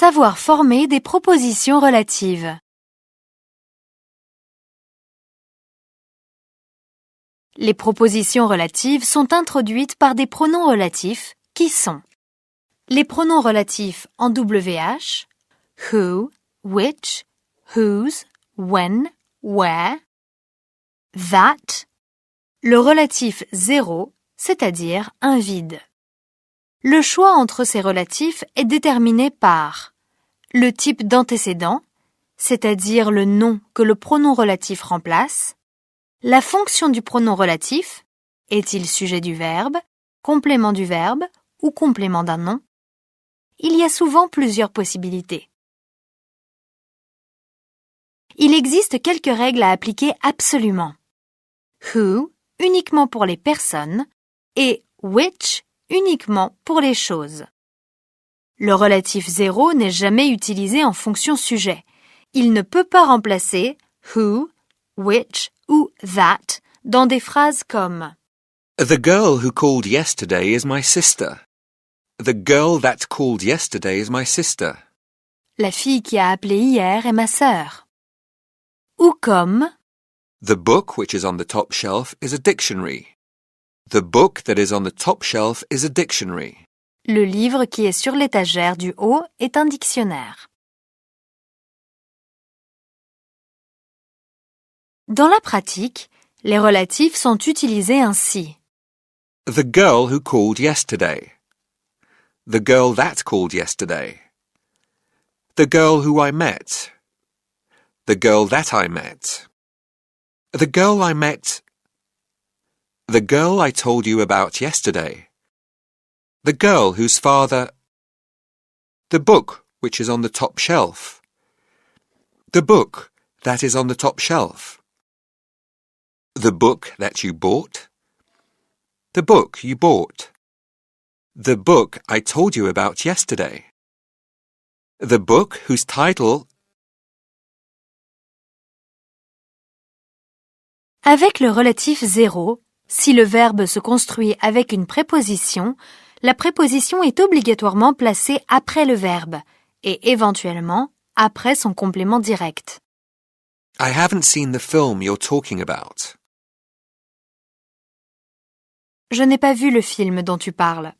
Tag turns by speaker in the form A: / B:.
A: Savoir former des propositions relatives. Les propositions relatives sont introduites par des pronoms relatifs qui sont les pronoms relatifs en WH, who, which, whose, when, where, that, le relatif 0, c'est-à-dire un vide. Le choix entre ces relatifs est déterminé par le type d'antécédent, c'est-à-dire le nom que le pronom relatif remplace, la fonction du pronom relatif, est-il sujet du verbe, complément du verbe ou complément d'un nom? Il y a souvent plusieurs possibilités. Il existe quelques règles à appliquer absolument. Who, uniquement pour les personnes, et which, uniquement pour les choses. Le relatif 0 n'est jamais utilisé en fonction sujet. Il ne peut pas remplacer who, which ou that dans des phrases comme
B: The girl who called yesterday is my sister. The girl that called yesterday is my sister.
A: La fille qui a appelé hier est ma sœur. Ou comme
B: The book which is on the top shelf is a dictionary. The book that is on the top shelf is a dictionary.
A: le livre qui est sur l'étagère du haut est un dictionnaire. Dans la pratique, les relatifs sont utilisés ainsi.
B: The girl who called yesterday. The girl that called yesterday. The girl who I met. The girl that I met. The girl I met. The girl I told you about yesterday. The girl whose father. The book which is on the top shelf. The book that is on the top shelf. The book that you bought. The book you bought. The book I told you about yesterday. The book whose title.
A: Avec le relatif 0, si le verbe se construit avec une préposition, la préposition est obligatoirement placée après le verbe et éventuellement après son complément direct.
B: I haven't seen the film you're talking about.
A: Je n'ai pas vu le film dont tu parles.